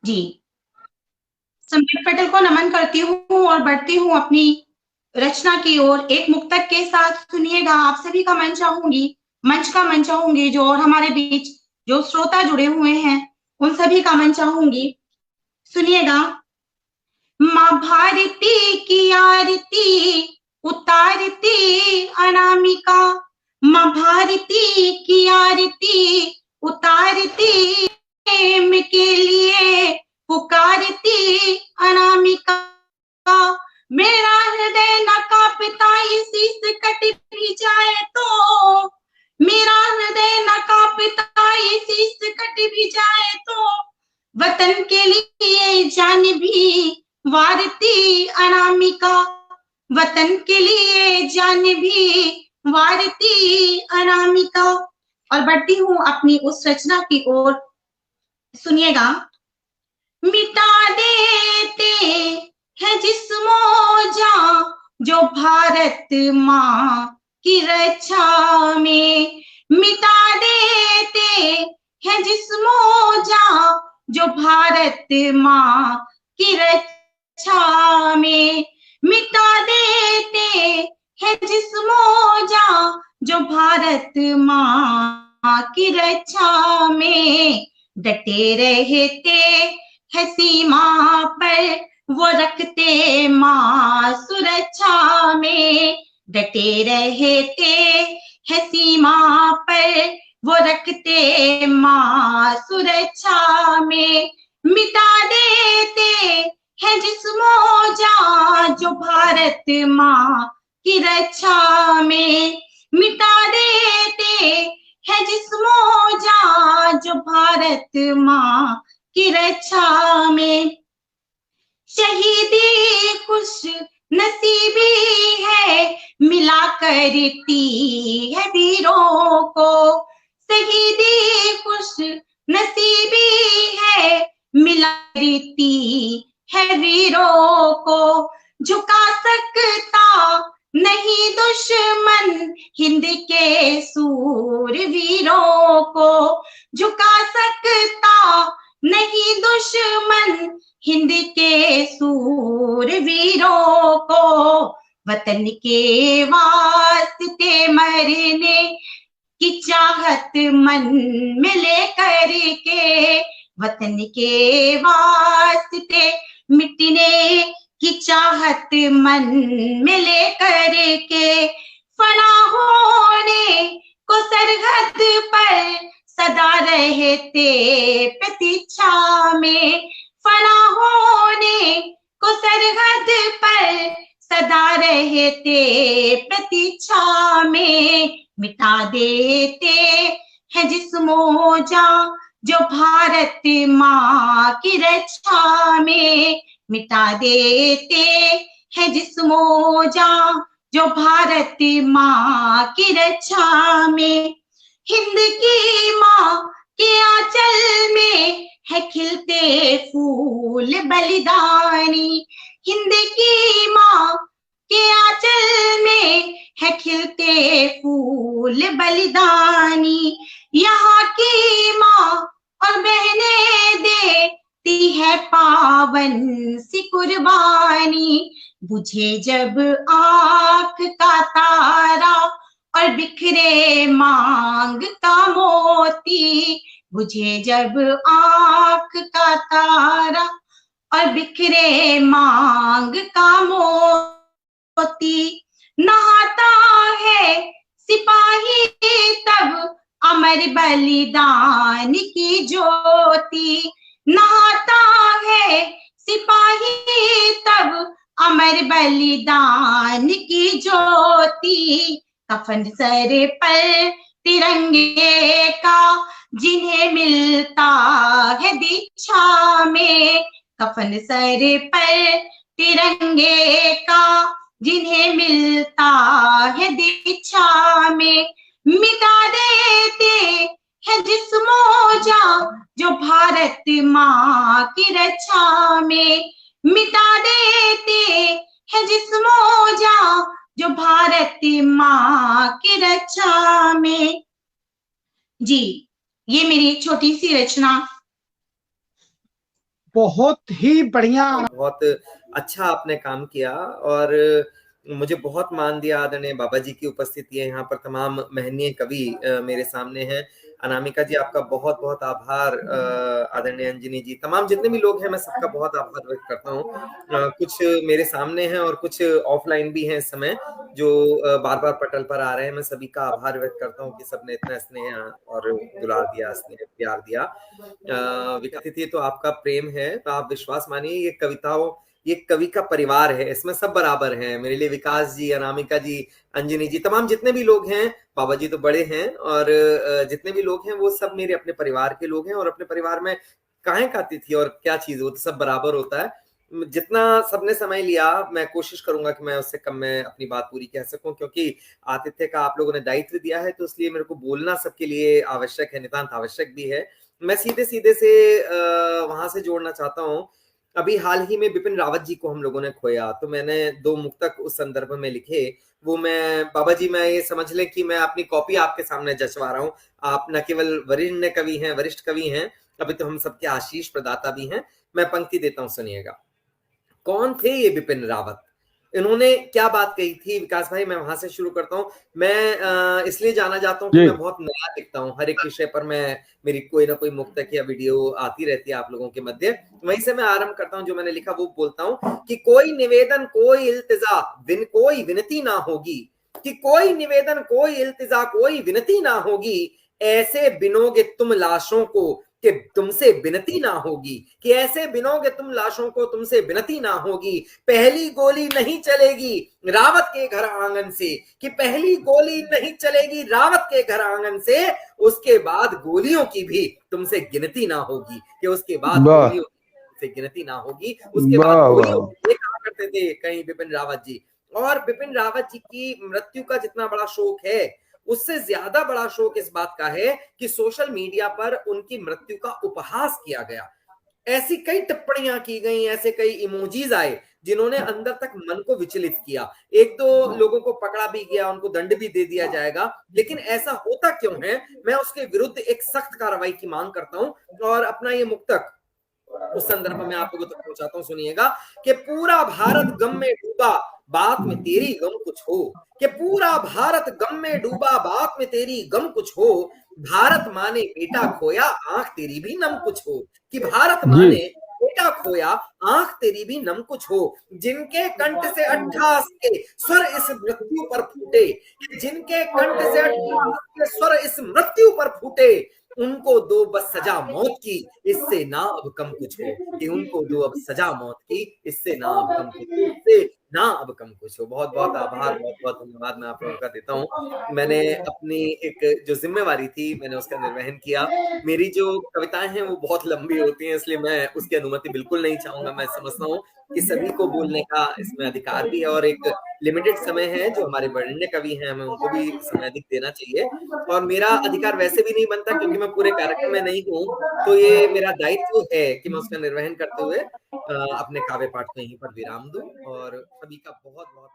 जी, सम्राट पटेल को नमन करती हूँ और बढ़ती हूँ अपनी रचना की ओर। एक मुक्तक के साथ सुनिएगा, आप सभी का मंच का मन चाहूंगी, जो और हमारे बीच जो श्रोता जुड़े हुए हैं, उन सभी का मन चाहूंगी। सुनिएगा। माँ भारती की आरती उतारती अनामिका, माँ भारती की आरती उतारती प्रेम के लिए पुकारती अनामिका। मेरा हृदय न कांपता ये शीस कट भी जाए तो, मेरा हृदय न कांपता ये शीस कट भी जाए तो, वतन के लिए जान भी वारती अनामिका, वतन के लिए जान भी वारती अनामिका। और बढ़ती हूँ अपनी उस रचना की ओर। सुनिएगा। मिटा देते हैं जिस्मो जान जो भारत माँ की रक्षा में, मिटा देते हैं जिस्मो जान जो भारत माँ की रक्षा में, मिटा देते हैं जिस्मो जान जो भारत माँ की रक्षा में, डटे रहते है सीमा पर वो रखते माँ सुरक्षा में, डटे रहते है सीमा पर वो रखते माँ सुरक्षा में, मिटा देते है जिस्मो जान जो भारत माँ की रक्षा में, मिटा देते है जिस्मो जान जो भारत माँ की रक्षा में। शहीदी खुश नसीबी है मिला करती है वीरों को, शहीदी खुश नसीबी है मिला करती है वीरों को, झुका सकता नहीं दुश्मन हिंद के सूरवीरों को, झुका सकता नहीं दुश्मन हिंद के सूरवीरों को, वतन के वास्ते मरने की चाहत मन में लेकर के, वतन के वास्ते मिटने की चाहत मन में लेकर के, फना होने को सरहद पर सदा रहते प्रतीक्षा में, फना होने को सरहद पर सदा रहते प्रतीक्षा में, मिटा देते हैं जिस्मो जान जो भारत माँ की रक्षा में, मिटा देते हैं जिस्मो जान जो भारत माँ की रक्षा में, हिंद की माँ के आंचल में है खिलते फूल बलिदानी, हिंद की माँ के आंचल में है खिलते फूल बलिदानी, यहाँ की माँ और बहने देती है पावन सी कुर्बानी, बुझे जब आँख का तारा और बिखरे मांग का मोती, बुझे जब आँख का तारा और बिखरे मांग का मोती, नहाता है सिपाही तब अमर बलिदान की ज्योति, नहाता है सिपाही तब अमर बलिदान की ज्योति, कफन सर पर तिरंगे का जिन्हें मिलता है दीक्षा में, कफन सर पर तिरंगे का जिन्हें मिलता है दीक्षा में, मिटा देते है जिस्मो जान जो भारत माँ की रक्षा में, मिटा देते है जिस्मो जान जो भारत माँ की रक्षा में। जी, ये मेरी छोटी सी रचना। बहुत ही बढ़िया। बहुत अच्छा आपने काम किया और मुझे बहुत मान दिया। आदरणीय बाबा जी की उपस्थिति है यहाँ पर, तमाम महनीय कवि मेरे सामने हैं। अनामिका जी आपका बहुत बहुत आभार, आदरणीय अंजनी जी, तमाम जितने भी लोग हैं मैं सबका बहुत आभार व्यक्त करता हूँ। कुछ मेरे सामने हैं और कुछ ऑफलाइन भी हैं इस समय जो बार बार पटल पर आ रहे हैं। मैं सभी का आभार व्यक्त करता हूँ कि सबने इतना स्नेह और दुलार दिया, स्नेह प्यार दिया। विकसित तो आपका प्रेम है, तो आप विश्वास मानिए ये कविताओं, ये कवि का परिवार है, इसमें सब बराबर हैं मेरे लिए। विकास जी, अनामिका जी, अंजनी जी, तमाम जितने भी लोग हैं, बाबा जी तो बड़े हैं, और जितने भी लोग हैं वो सब मेरे अपने परिवार के लोग हैं। और अपने परिवार में काहे का अतिथि और क्या चीज, वो तो सब बराबर होता है। जितना सबने समय लिया मैं कोशिश करूंगा कि मैं उससे कम में अपनी बात पूरी कह सकूं, क्योंकि आतिथ्य का आप लोगों ने दायित्व दिया है, तो इसलिए मेरे को बोलना सबके लिए आवश्यक है, नितांत आवश्यक भी है। मैं सीधे सीधे से वहां से जोड़ना चाहता हूँ। अभी हाल ही में बिपिन रावत जी को हम लोगों ने खोया, तो मैंने 2 मुक्तक उस संदर्भ में लिखे। वो मैं, बाबा जी मैं ये समझ लें कि मैं अपनी कॉपी आपके सामने जचवा रहा हूँ। आप न केवल वरिष्ठ कवि हैं, वरिष्ठ कवि हैं, अभी तो हम सबके आशीष प्रदाता भी हैं। मैं पंक्ति देता हूँ, सुनिएगा। कौन थे ये बिपिन रावत, इन्होंने क्या बात कही थी? विकास भाई मैं वहां से शुरू करता हूँ। मैं इसलिए जाना चाहता हूँ कि मैं बहुत नया दिखता हूँ, हर एक विषय पर मैं, मेरी कोई ना कोई मुक्तक या वीडियो आती रहती है आप लोगों के मध्य। वहीं से मैं आरंभ करता हूँ, जो मैंने लिखा वो बोलता हूँ कि कोई निवेदन कोई इल्तिजा कोई विनती ना होगी, कि कोई निवेदन कोई इल्तिजा कोई विनती ना होगी, ऐसे बिनोगे तुम लाशों को कि तुमसे विनती ना होगी, कि ऐसे बिनोगे तुम लाशों को तुमसे विनती ना होगी। पहली गोली नहीं चलेगी रावत के घर आंगन से, कि पहली गोली नहीं चलेगी रावत के घर आंगन से, उसके बाद गोलियों की भी तुमसे गिनती ना होगी, कि उसके बाद गोलियों से गिनती ना होगी, उसके बाद गोलियों ये कहा करते थे कहीं बिपिन रावत जी। और बिपिन रावत जी की मृत्यु का जितना बड़ा शोक है, उससे ज्यादा बड़ा शोक इस बात का है कि सोशल मीडिया पर उनकी मृत्यु का उपहास किया गया। ऐसी कई टिप्पणियां की गई, ऐसे कई इमोजीज आए जिन्होंने अंदर तक मन को विचलित किया। एक दो लोगों को पकड़ा भी गया, उनको दंड भी दे दिया जाएगा, लेकिन ऐसा होता क्यों है? मैं उसके विरुद्ध एक सख्त कार्रवाई की मांग करता हूं। और अपना ये मुक्तक उस संदर्भ में आप लोगों तक पहुंचाता हूं, सुनिएगा। कि पूरा भारत गम में डूबा, बात में तेरी गम कुछ हो, कि पूरा भारत गम में डूबा, बात में तेरी गम कुछ हो, भारत माँ ने बेटा खोया, आंख तेरी भी नम कुछ हो, कि भारत माँ ने बेटा खोया, आंख तेरी भी नम कुछ हो, जिनके कंठ से 28 के स्वर इस मृत्यु पर फूटे, जिनके कंठ से 28 के स्वर इस मृत्यु पर फूटे, उनको दो बस सजा मौत की, इससे ना अब कम कुछ हो, कि उनको दो अब सजा मौत की, इससे ना अब कम कुछ हो, इससे ना अब कम कुछ हो। बहुत बहुत आभार, बहुत बहुत धन्यवाद मैं आप लोगों का देता हूँ। मैंने अपनी एक जो जिम्मेवारी थी मैंने उसका निर्वहन किया। मेरी जो कविताएं हैं वो बहुत लंबी होती हैं, इसलिए मैं उसकी अनुमति बिल्कुल नहीं चाहूंगा। मैं समझता हूँ कि सभी को बोलने का इसमें अधिकार भी है, और एक लिमिटेड समय है, जो हमारे वरेण्य कवि हैं हमें उनको भी समय अधिक देना चाहिए। और मेरा अधिकार वैसे भी नहीं बनता क्योंकि मैं पूरे कार्यक्रम में नहीं हूँ, तो ये मेरा दायित्व है कि मैं उसका निर्वहन करते हुए अपने काव्य पाठ को यहीं पर विराम दूं। और सभी का बहुत बहुत